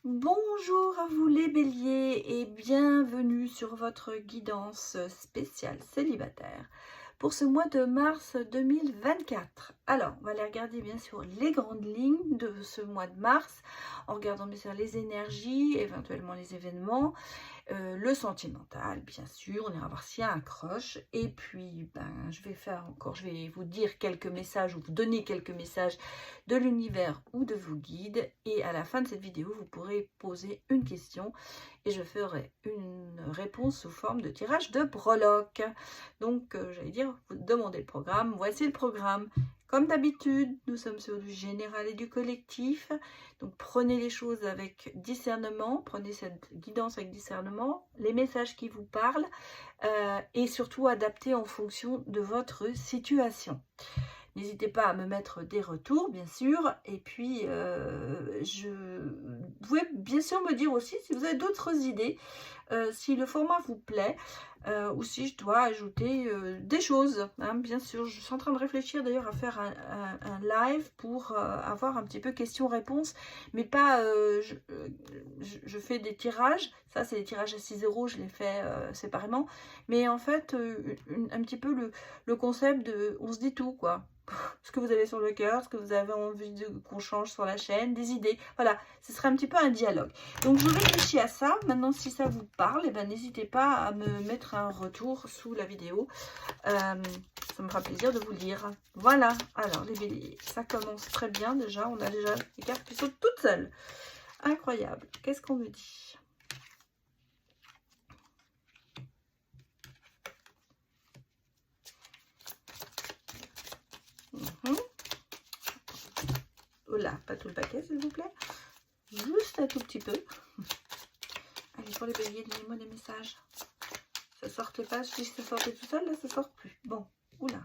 Bonjour à vous les béliers et bienvenue sur votre guidance spéciale célibataire pour ce mois de mars 2024. Alors, on va aller regarder bien sûr les grandes lignes de ce mois de mars en regardant bien sûr les énergies, éventuellement les événements, le sentimental bien sûr, on ira voir s'il y a un accroche et puis je vais vous dire quelques messages ou vous donner quelques messages de l'univers ou de vos guides et à la fin de cette vidéo vous pourrez poser une question et je ferai une réponse sous forme de tirage de breloque. Donc j'allais dire, vous demandez le programme, voici le programme. Comme d'habitude, nous sommes sur du général et du collectif. Donc prenez les choses avec discernement, prenez cette guidance avec discernement, les messages qui vous parlent et surtout adaptez en fonction de votre situation. N'hésitez pas à me mettre des retours, bien sûr. Et puis, vous pouvez bien sûr me dire aussi si vous avez d'autres idées, si le format vous plaît, ou si je dois ajouter des choses. Hein, bien sûr, je suis en train de réfléchir d'ailleurs à faire un live pour avoir un petit peu questions-réponses, mais pas... je fais des tirages. Ça, c'est des tirages à 6 €, je les fais séparément. Mais en fait, un petit peu le concept de... On se dit tout, quoi. Ce que vous avez sur le cœur, ce que vous avez envie qu'on change sur la chaîne, des idées. Voilà, ce serait un petit peu un dialogue. Donc, je réfléchis à ça. Maintenant, si ça vous parle, n'hésitez pas à me mettre un retour sous la vidéo. Ça me fera plaisir de vous lire. Voilà, alors les béliers, ça commence très bien déjà. On a déjà les cartes qui sautent toutes seules. Incroyable. Qu'est-ce qu'on me dit ? Oh là, pas tout le paquet, s'il vous plaît. Juste un tout petit peu. Allez, pour les béliers, donnez-moi des messages. Ça sortait pas, je dis que ça sortait tout seul, là ça sort plus. Bon, oula.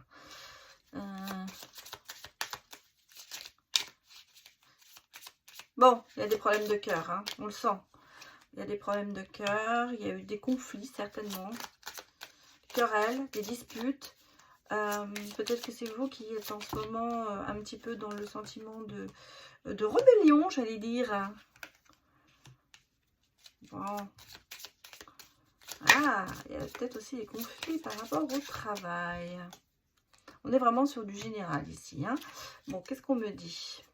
Bon, il y a des problèmes de cœur, hein, on le sent. Il y a des problèmes de cœur, il y a eu des conflits certainement. Querelles, des disputes. Peut-être que c'est vous qui êtes en ce moment un petit peu dans le sentiment de rébellion, j'allais dire. Bon. Ah, il y a peut-être aussi des conflits par rapport au travail. On est vraiment sur du général ici. Hein. Bon, qu'est-ce qu'on me dit?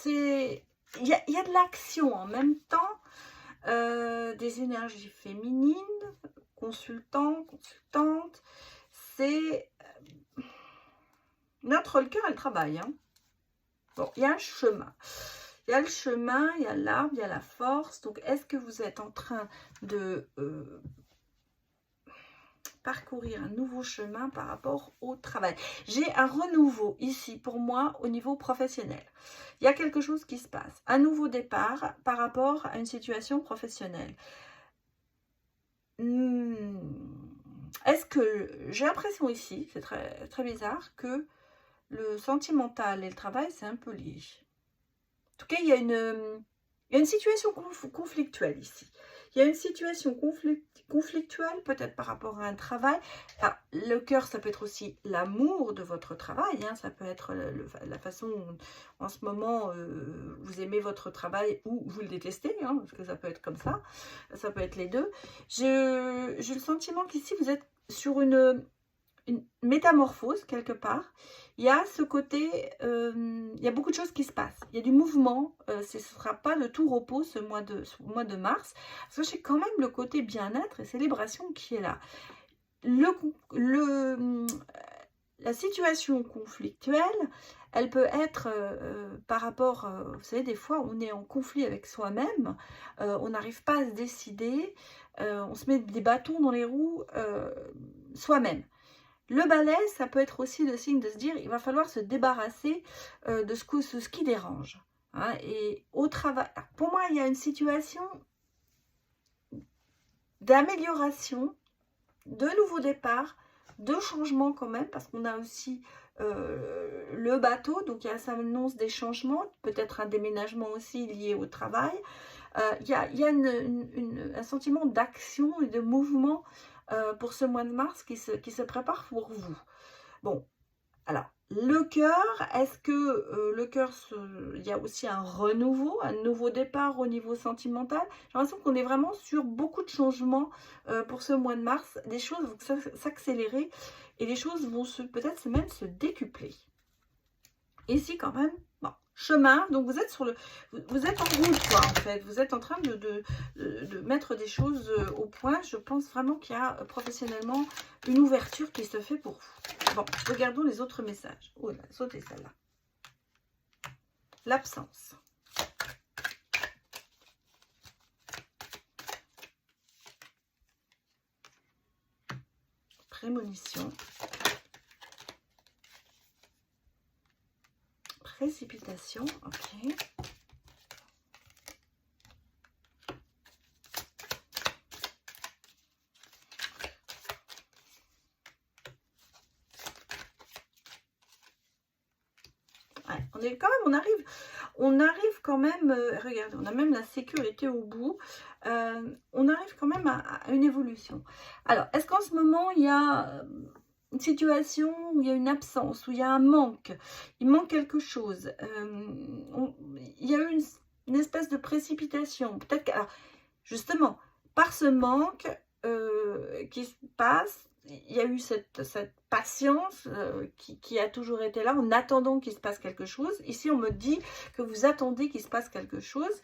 Il y a de l'action en même temps, des énergies féminines, consultants, consultantes. C'est notre cœur, elle travaille. Hein. Bon, il y a un chemin. Il y a le chemin, il y a l'arbre, il y a la force. Donc, est-ce que vous êtes en train de parcourir un nouveau chemin par rapport au travail? J'ai un renouveau ici pour moi au niveau professionnel. Il y a quelque chose qui se passe. Un nouveau départ par rapport à une situation professionnelle. Est-ce que j'ai l'impression ici, c'est très, très bizarre, que le sentimental et le travail, c'est un peu lié. En tout cas, il y a une situation conflictuelle ici. Il y a une situation conflictuelle, peut-être par rapport à un travail. Alors, le cœur, ça peut être aussi l'amour de votre travail. Hein, ça peut être la façon dont, en ce moment, vous aimez votre travail ou vous le détestez. Hein, parce que ça peut être comme ça. Ça peut être les deux. J'ai le sentiment qu'ici, vous êtes sur une métamorphose quelque part. Il y a ce côté, il y a beaucoup de choses qui se passent. Il y a du mouvement. Ce ne sera pas de tout repos ce mois de mars. Parce que j'ai quand même le côté bien-être et célébration qui est là. La situation conflictuelle, elle peut être par rapport, vous savez, des fois on est en conflit avec soi-même, on n'arrive pas à se décider, on se met des bâtons dans les roues soi-même. Le balai, ça peut être aussi le signe de se dire, il va falloir se débarrasser de ce qui dérange. Hein, et au travail, pour moi, il y a une situation d'amélioration, de nouveau départ, de changement quand même, parce qu'on a aussi le bateau, donc ça annonce des changements, peut-être un déménagement aussi lié au travail. Il y a un sentiment d'action et de mouvement pour ce mois de mars qui se prépare pour vous. Bon, Alors, le cœur, est-ce que le cœur, il y a aussi un renouveau, un nouveau départ au niveau sentimental? J'ai l'impression qu'on est vraiment sur beaucoup de changements pour ce mois de mars. Les choses vont s'accélérer et les choses vont peut-être même se décupler. Ici, quand même, bon, chemin, donc vous êtes vous êtes en route, quoi, en fait. Vous êtes en train de mettre des choses au point. Je pense vraiment qu'il y a professionnellement une ouverture qui se fait pour vous. Bon, regardons les autres messages. Oh là, sautez celle-là. L'absence. Prémonition. Précipitation, ok. Ouais, on arrive quand même, regardez, on a même la sécurité au bout, on arrive quand même à une évolution. Alors, est-ce qu'en ce moment, il y a une situation où il y a une absence, où il y a un manque, il manque quelque chose, il y a eu une espèce de précipitation, peut-être que, alors, justement, par ce manque qui se passe, il y a eu cette patience qui a toujours été là, en attendant qu'il se passe quelque chose. Ici, on me dit que vous attendez qu'il se passe quelque chose.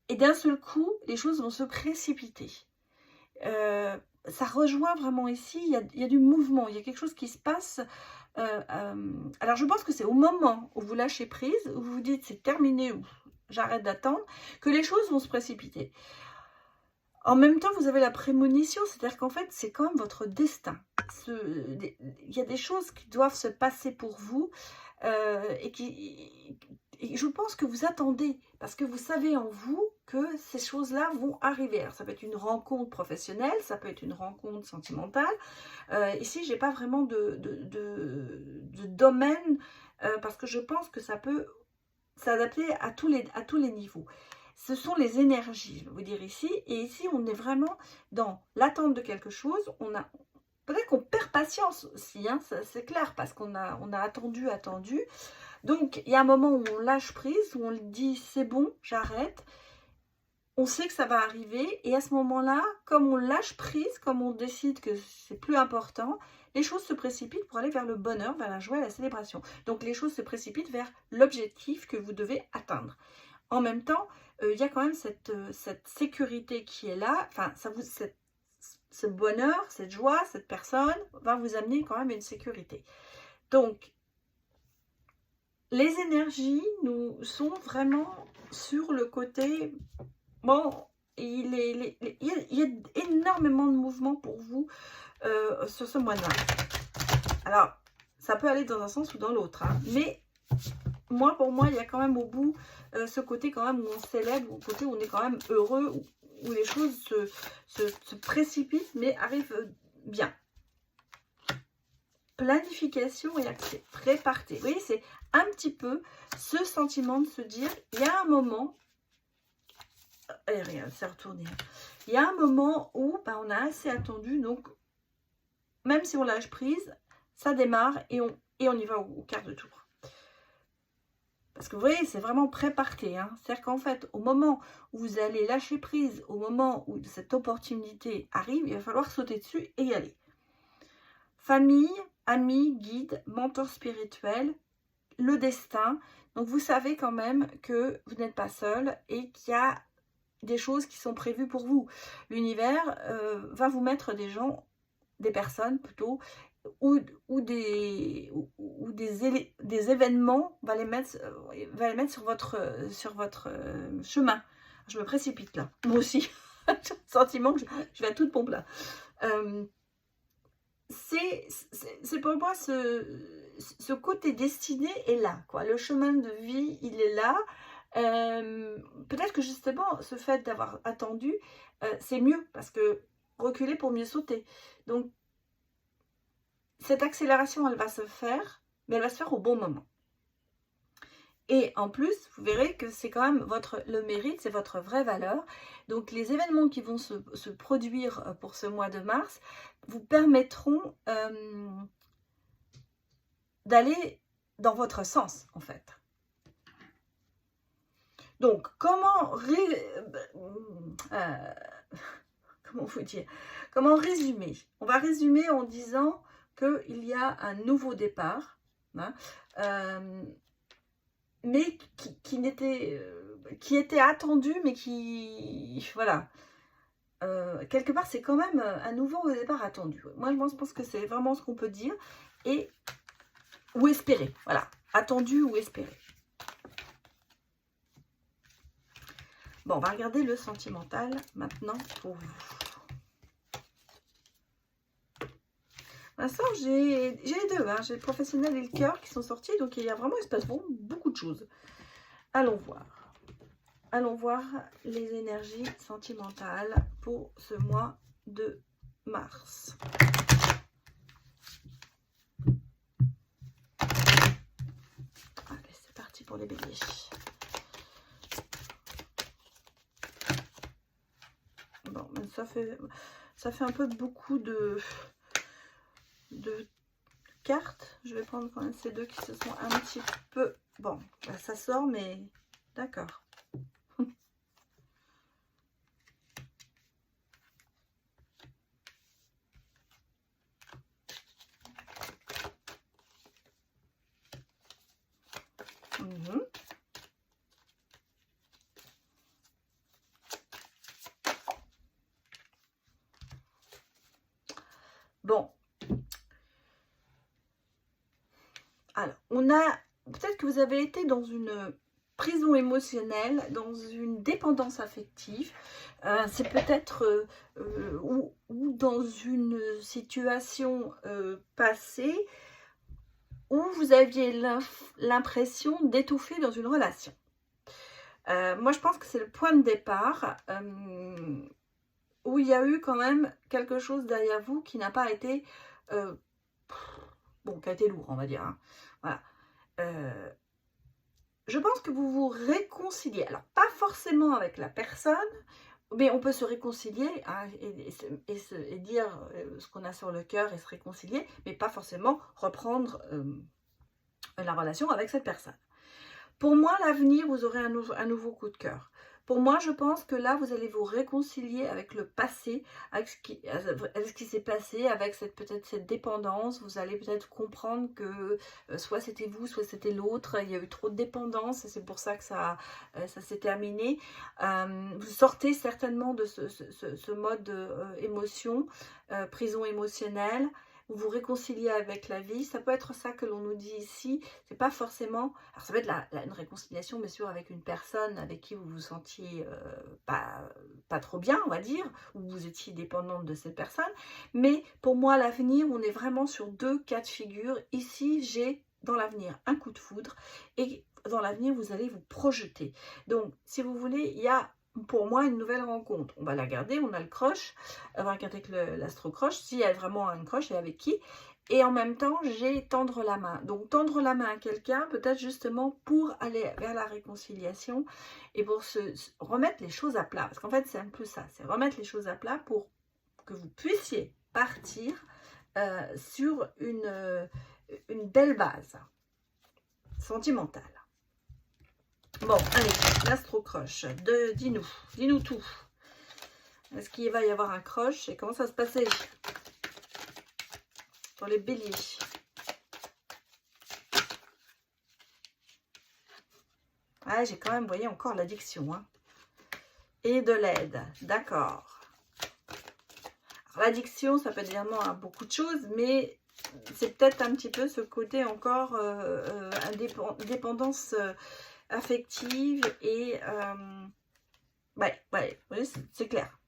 Et d'un seul coup, les choses vont se précipiter. Ça rejoint vraiment ici, il y a du mouvement, il y a quelque chose qui se passe. Alors, je pense que c'est au moment où vous lâchez prise, où vous vous dites c'est terminé, ou j'arrête d'attendre, que les choses vont se précipiter. En même temps, vous avez la prémonition, c'est-à-dire qu'en fait, c'est quand même votre destin. Il y a des choses qui doivent se passer pour vous et je pense que vous attendez, parce que vous savez en vous que ces choses-là vont arriver. Alors, ça peut être une rencontre professionnelle, ça peut être une rencontre sentimentale. Ici, je n'ai pas vraiment de domaine, parce que je pense que ça peut s'adapter à tous les niveaux. Ce sont les énergies, je vais vous dire ici. Et ici, on est vraiment dans l'attente de quelque chose. Peut-être qu'on perd patience aussi, hein, c'est clair, parce qu'on a attendu. Donc, il y a un moment où on lâche prise, où on dit c'est bon, j'arrête. On sait que ça va arriver. Et à ce moment-là, comme on lâche prise, comme on décide que c'est plus important, les choses se précipitent pour aller vers le bonheur, vers la joie et la célébration. Donc, les choses se précipitent vers l'objectif que vous devez atteindre. En même temps, il y a quand même cette sécurité qui est là. Enfin, ce bonheur, cette joie, cette personne va vous amener quand même une sécurité. Donc, les énergies nous sont vraiment sur le côté... Bon, il y a énormément de mouvements pour vous sur ce mois-là. Alors, ça peut aller dans un sens ou dans l'autre, hein, mais... Pour moi, il y a quand même au bout ce côté quand même où on célèbre, au côté où on est quand même heureux, où les choses se précipitent, mais arrivent bien. Planification et accès, préparté. Vous voyez, c'est un petit peu ce sentiment de se dire, il y a un moment, et regarde, c'est retourné. Il y a un moment où on a assez attendu, donc même si on lâche prise, ça démarre et on y va au quart de tour. Parce que vous voyez, c'est vraiment préparé. Hein. C'est-à-dire qu'en fait, au moment où vous allez lâcher prise, au moment où cette opportunité arrive, il va falloir sauter dessus et y aller. Famille, amis, guide, mentor spirituel, le destin. Donc vous savez quand même que vous n'êtes pas seul et qu'il y a des choses qui sont prévues pour vous. L'univers va vous mettre des personnes plutôt, ou des événements, va les mettre sur votre chemin. Je me précipite là, moi aussi. J'ai le sentiment que je vais à toute pompe là. C'est pour moi ce côté destiné est là, quoi. Le chemin de vie, il est là. Peut-être que justement, ce fait d'avoir attendu, c'est mieux, parce que reculer pour mieux sauter. Donc, cette accélération, elle va se faire, mais elle va se faire au bon moment. Et en plus, vous verrez que c'est quand même le mérite, c'est votre vraie valeur. Donc, les événements qui vont se produire pour ce mois de mars vous permettront d'aller dans votre sens, en fait. Donc, comment vous dire? Comment résumer? On va résumer en disant qu'il y a un nouveau départ, hein, mais qui était attendu, mais qui, voilà, quelque part, c'est quand même un nouveau départ attendu. Moi, je pense que c'est vraiment ce qu'on peut dire, et ou espérer, voilà, attendu ou espéré. Bon, on va regarder le sentimental maintenant pour vous. Pour l'instant, j'ai les deux, hein. J'ai le professionnel et le cœur qui sont sortis, donc il y a vraiment, il se passe beaucoup de choses. Allons voir. Allons voir les énergies sentimentales pour ce mois de mars. Allez, c'est parti pour les béliers. Bon, ça fait un peu beaucoup de cartes. Je vais prendre quand même ces deux qui se sont un petit peu... Bon, bah, ça sort, mais d'accord. Bon. Alors, on a... Peut-être que vous avez été dans une prison émotionnelle, dans une dépendance affective. C'est peut-être ou dans une situation passée où vous aviez l'impression d'étouffer dans une relation. Moi, je pense que c'est le point de départ où il y a eu quand même quelque chose derrière vous qui n'a pas été... bon, qui a été lourd, on va dire. Hein. Voilà. Je pense que vous vous réconciliez. Alors, pas forcément avec la personne, mais on peut se réconcilier, hein, et dire ce qu'on a sur le cœur et se réconcilier, mais pas forcément reprendre la relation avec cette personne. Pour moi, l'avenir, vous aurez un nouveau coup de cœur. Pour moi, je pense que là, vous allez vous réconcilier avec le passé, avec ce qui s'est passé, avec peut-être cette dépendance. Vous allez peut-être comprendre que soit c'était vous, soit c'était l'autre. Il y a eu trop de dépendance et c'est pour ça que ça s'est terminé. Vous sortez certainement de ce mode émotion, prison émotionnelle. Vous vous réconciliez avec la vie, ça peut être ça que l'on nous dit ici, c'est pas forcément, alors ça peut être une réconciliation bien sûr avec une personne avec qui vous vous sentiez pas trop bien, on va dire, ou vous étiez dépendante de cette personne, mais pour moi l'avenir, on est vraiment sur deux cas de figure. Ici j'ai dans l'avenir un coup de foudre et dans l'avenir vous allez vous projeter. Donc si vous voulez, il y a pour moi une nouvelle rencontre. On va la garder, on a le crush, on va regarder avec l'astro-crush, s'il y a vraiment un crush et avec qui. Et en même temps, j'ai tendre la main. Donc tendre la main à quelqu'un, peut-être justement pour aller vers la réconciliation et pour se remettre les choses à plat. Parce qu'en fait, c'est un peu ça, c'est remettre les choses à plat pour que vous puissiez partir sur une belle base sentimentale. Bon, allez, l'astro-crush, dis-nous tout. Est-ce qu'il va y avoir un crush et comment ça se passait pour les béliers? Ah, j'ai quand même, vous voyez, encore l'addiction. Hein. Et de l'aide, d'accord. L'addiction, ça peut être vraiment à beaucoup de choses, mais c'est peut-être un petit peu ce côté encore dépendance affective et ouais, c'est clair.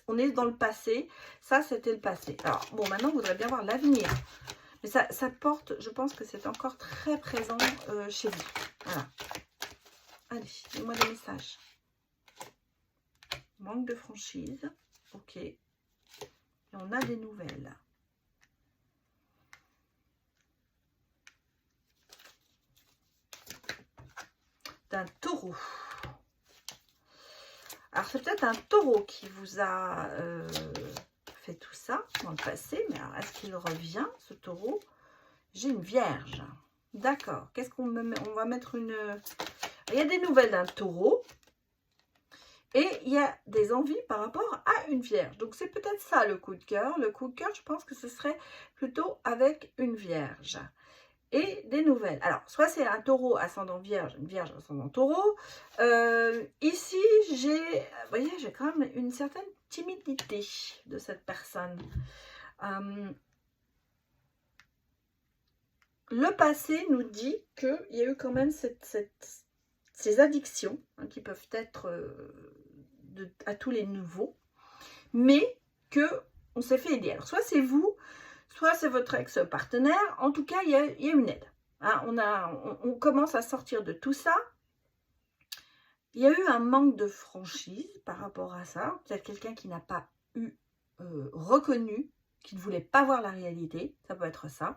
On est dans le passé, ça c'était le passé. Alors bon, maintenant on voudrait bien voir l'avenir, mais ça porte, je pense que c'est encore très présent chez vous. Voilà. Allez, dis-moi des messages. Manque de franchise, ok. Et on a des nouvelles. D'un taureau. Alors, c'est peut-être un taureau qui vous a fait tout ça dans le passé. Mais alors, est-ce qu'il revient, ce taureau? J'ai une Vierge. D'accord. Qu'est-ce qu'on me met? On va mettre une... Il y a des nouvelles d'un Taureau. Et il y a des envies par rapport à une Vierge. Donc, c'est peut-être ça le coup de cœur. Le coup de cœur, je pense que ce serait plutôt avec une Vierge. Et des nouvelles. Alors, soit c'est un Taureau ascendant Vierge, une Vierge ascendant Taureau. Ici, vous voyez, j'ai quand même une certaine timidité de cette personne. Le passé nous dit qu'il y a eu quand même ces addictions hein, qui peuvent être à tous les niveaux, mais qu'on s'est fait aider. Alors, soit c'est vous, soit c'est votre ex-partenaire. En tout cas, il y a une aide. Hein, on commence à sortir de tout ça. Il y a eu un manque de franchise par rapport à ça. Peut-être quelqu'un qui n'a pas eu reconnu, qui ne voulait pas voir la réalité. Ça peut être ça.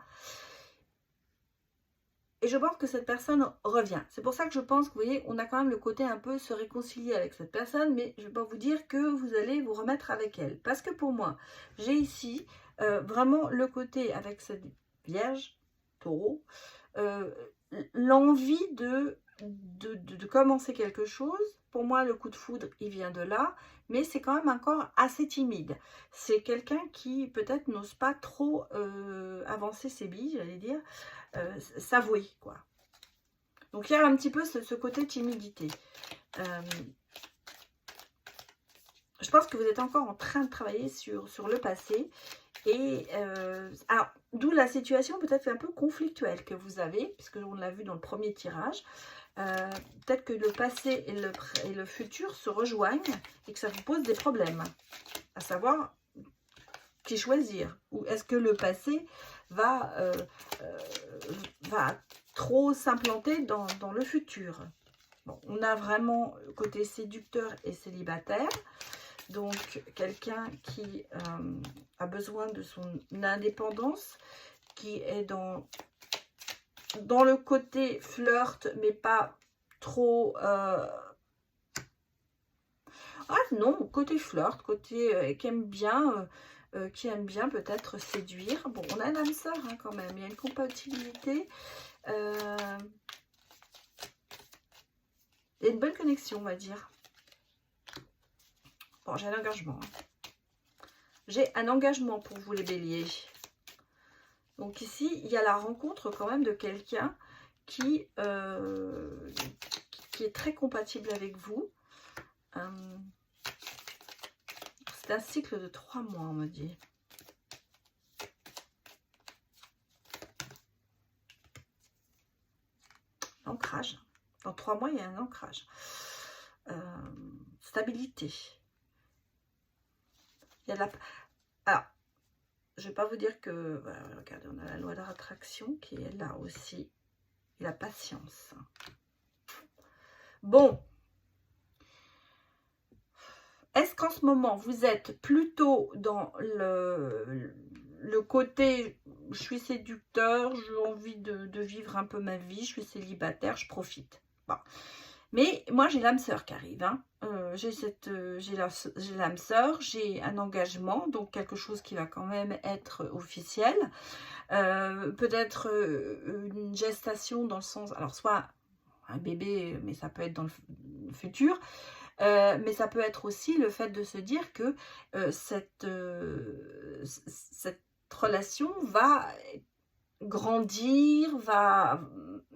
Et je pense que cette personne revient. C'est pour ça que je pense que, vous voyez, on a quand même le côté un peu se réconcilier avec cette personne, mais je ne vais pas vous dire que vous allez vous remettre avec elle. Parce que pour moi, j'ai ici vraiment le côté avec cette Vierge, Taureau, l'envie de commencer quelque chose. Pour moi, le coup de foudre, il vient de là, mais c'est quand même encore assez timide. C'est quelqu'un qui peut-être n'ose pas trop avancer ses billes, j'allais dire, s'avouer, quoi. Donc, il y a un petit peu ce côté timidité. Je pense que vous êtes encore en train de travailler sur le passé. Et alors, d'où la situation peut-être un peu conflictuelle que vous avez, puisque on l'a vu dans le premier tirage. Peut-être que le passé et le futur se rejoignent et que ça vous pose des problèmes. À savoir, qui choisir? Ou est-ce que le passé va trop s'implanter dans le futur? Bon, on a vraiment le côté séducteur et célibataire. Donc, quelqu'un qui a besoin de son indépendance, qui est dans le côté flirt, mais pas trop... Ah non, côté flirt, côté qui aime bien peut-être séduire. Bon, on a un âme sœur hein, quand même, il y a une compatibilité. Il y a une bonne connexion, on va dire. Bon, j'ai un engagement. J'ai un engagement pour vous les béliers. Donc ici, il y a la rencontre quand même de quelqu'un qui est très compatible avec vous. C'est un cycle de 3 mois, on me dit. Ancrage. Dans 3 mois, il y a un ancrage. Stabilité. Il y a de la... Alors, je ne vais pas vous dire que... Voilà, regardez, on a la loi de l'attraction qui est là aussi. Et la patience. Bon. Est-ce qu'en ce moment, vous êtes plutôt dans le côté « je suis séducteur, j'ai envie de vivre un peu ma vie, je suis célibataire, je profite ». Bon. Mais moi, j'ai l'âme sœur qui arrive. Hein. J'ai l'âme sœur, j'ai un engagement, donc quelque chose qui va quand même être officiel. Peut-être une gestation dans le sens... Alors, soit un bébé, mais ça peut être dans le futur. Mais ça peut être aussi le fait de se dire que cette relation va grandir,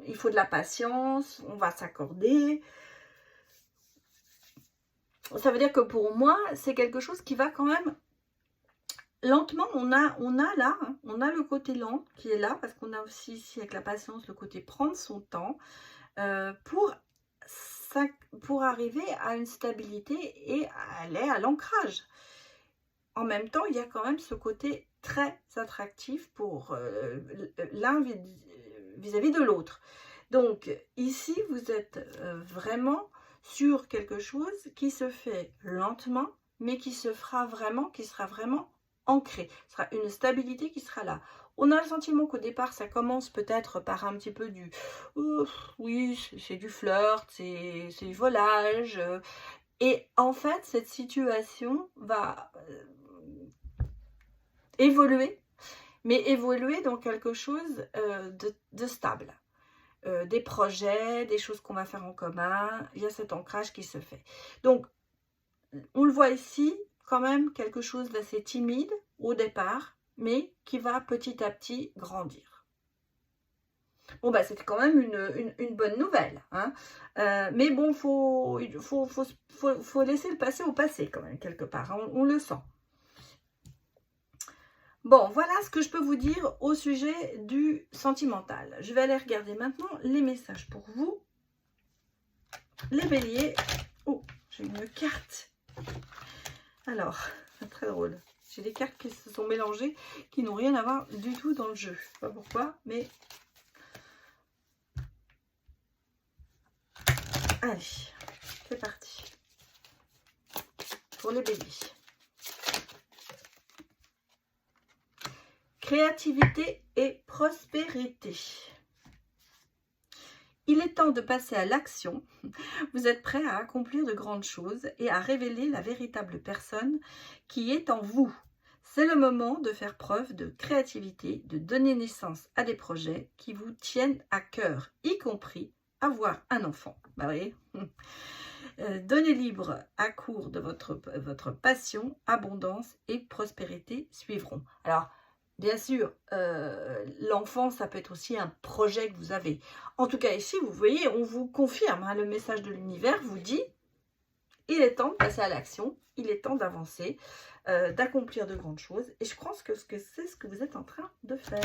il faut de la patience, on va s'accorder. Ça veut dire que pour moi, c'est quelque chose qui va quand même lentement. On a là, hein, on a le côté lent qui est là, parce qu'on a aussi ici avec la patience le côté prendre son temps pour arriver à une stabilité et aller à l'ancrage. En même temps, il y a quand même ce côté très attractif pour l'un vis-à-vis de l'autre. Donc, ici, vous êtes vraiment sur quelque chose qui se fait lentement, mais qui sera vraiment ancré. Ce sera une stabilité qui sera là. On a le sentiment qu'au départ, ça commence peut-être par un petit peu du oui, c'est du flirt, c'est du volage. Et en fait, cette situation va évoluer mais évoluer dans quelque chose de stable. Des projets, des choses qu'on va faire en commun, il y a cet ancrage qui se fait. Donc, on le voit ici, quand même quelque chose d'assez timide au départ, mais qui va petit à petit grandir. Bon, bah, c'était quand même une bonne nouvelle, hein. Mais bon, faut laisser le passé au passé, quand même, quelque part, hein, on le sent. Bon, voilà ce que je peux vous dire au sujet du sentimental. Je vais aller regarder maintenant les messages pour vous. Les béliers. Oh, j'ai une carte. Alors, c'est très drôle. J'ai des cartes qui se sont mélangées, qui n'ont rien à voir du tout dans le jeu. Je sais pas pourquoi, mais... Allez, c'est parti. Pour les béliers. Créativité et prospérité. Il est temps de passer à l'action. Vous êtes prêt à accomplir de grandes choses et à révéler la véritable personne qui est en vous. C'est le moment de faire preuve de créativité, de donner naissance à des projets qui vous tiennent à cœur, y compris avoir un enfant. Bah oui. Donnez libre à court de votre passion, abondance et prospérité suivront. Alors, bien sûr, l'enfant, ça peut être aussi un projet que vous avez. En tout cas, ici, vous voyez, on vous confirme, hein, le message de l'univers vous dit, il est temps de passer à l'action, il est temps d'avancer, d'accomplir de grandes choses. Et je pense que c'est ce que vous êtes en train de faire.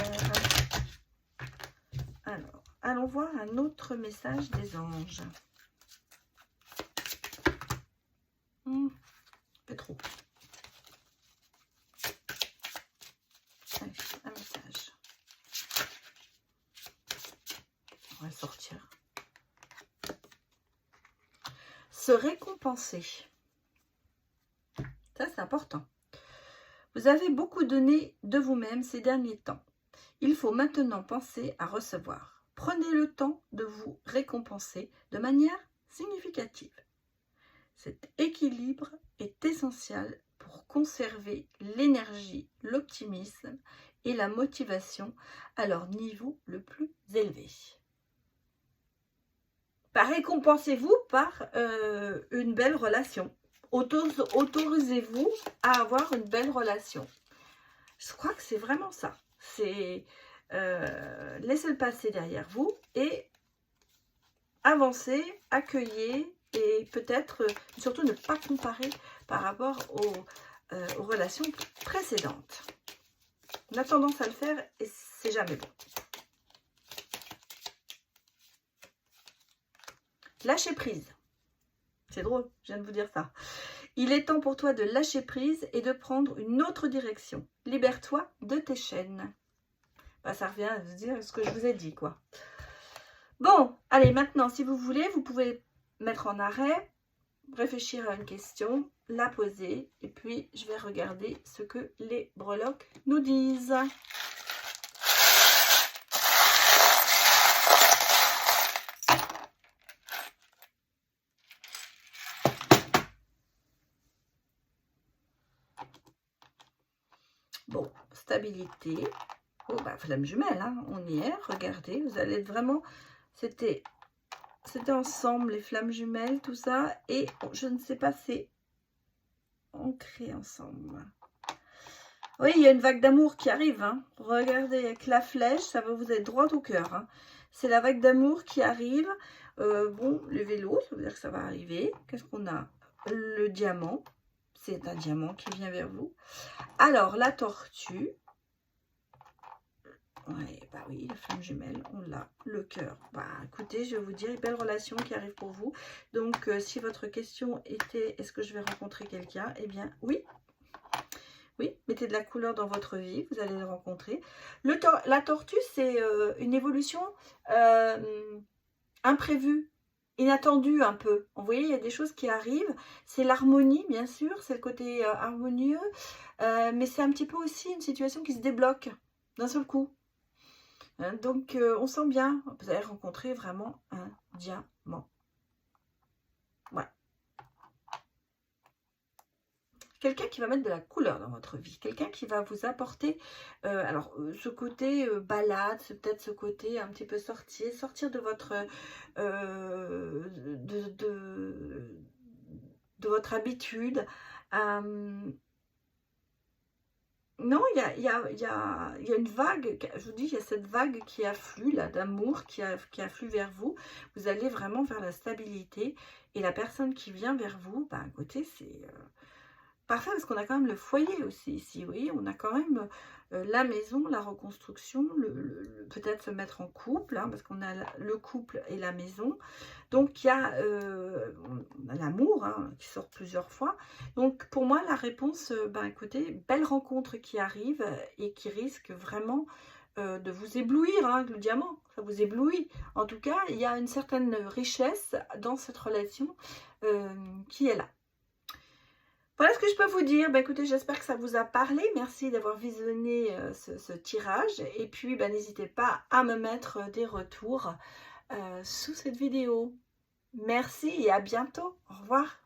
Alors, allons voir un autre message des anges. Un peu trop. Allez, un message. On va sortir. Se récompenser. Ça, c'est important. Vous avez beaucoup donné de vous-même ces derniers temps. Il faut maintenant penser à recevoir. Prenez le temps de vous récompenser de manière significative. Cet équilibre est essentiel pour conserver l'énergie, l'optimisme et la motivation à leur niveau le plus élevé. Récompensez-vous par une belle relation. Autorisez-vous à avoir une belle relation. Je crois que c'est vraiment ça. C'est laissez le passé derrière vous et avancez, accueillez et peut-être surtout ne pas comparer par rapport aux relations précédentes. On a tendance à le faire et c'est jamais bon. Lâcher prise. C'est drôle, je viens de vous dire ça. Il est temps pour toi de lâcher prise et de prendre une autre direction. Libère-toi de tes chaînes. Bah, ça revient à vous dire ce que je vous ai dit, quoi. Bon, allez, maintenant, si vous voulez, vous pouvez mettre en arrêt, réfléchir à une question, la poser, et puis je vais regarder ce que les breloques nous disent. Bon, stabilité. Oh, bah, flamme jumelle, hein, on y est. Regardez, vous allez être vraiment... C'était ensemble, les flammes jumelles, tout ça. Et je ne sais pas, c'est ancré ensemble. Oui, il y a une vague d'amour qui arrive. Hein. Regardez, avec la flèche, ça va vous être droit au cœur. Hein. C'est la vague d'amour qui arrive. Bon, le vélo, ça veut dire que ça va arriver. Qu'est-ce qu'on a? Le diamant. C'est un diamant qui vient vers vous. Alors, la tortue. Ouais, bah oui, la flamme jumelle, on l'a. Le cœur. Bah écoutez, je vais vous dire, une belle relation qui arrive pour vous. Donc, si votre question était, est-ce que je vais rencontrer quelqu'un? Eh bien, oui. Oui, mettez de la couleur dans votre vie, vous allez le rencontrer. La tortue, c'est une évolution imprévue, inattendue un peu. Vous voyez, il y a des choses qui arrivent. C'est l'harmonie, bien sûr, c'est le côté harmonieux. Mais c'est un petit peu aussi une situation qui se débloque d'un seul coup. Donc, on sent bien, vous allez rencontrer vraiment un diamant. Ouais. quelqu'un qui va mettre de la couleur dans votre vie, quelqu'un qui va vous apporter, ce côté balade, c'est peut-être ce côté un petit peu sortir de votre, de, de, de votre habitude. Euh, non, il y a une vague, je vous dis, il y a cette vague qui afflue, là, d'amour, qui afflue vers vous. Vous allez vraiment vers la stabilité. Et la personne qui vient vers vous, bah, écoutez, c'est parfait, parce qu'on a quand même le foyer aussi ici, vous voyez, on a quand même la maison, la reconstruction, peut-être se mettre en couple, hein, parce qu'on a le couple et la maison. Donc, il y a on a l'amour, hein, qui sort plusieurs fois. Donc, pour moi, la réponse, ben, écoutez, belle rencontre qui arrive et qui risque vraiment de vous éblouir, hein, le diamant, ça vous éblouit. En tout cas, il y a une certaine richesse dans cette relation qui est là. Voilà ce que je peux vous dire. Bah, écoutez, j'espère que ça vous a parlé. Merci d'avoir visionné ce tirage. Et puis, bah, n'hésitez pas à me mettre des retours sous cette vidéo. Merci et à bientôt. Au revoir.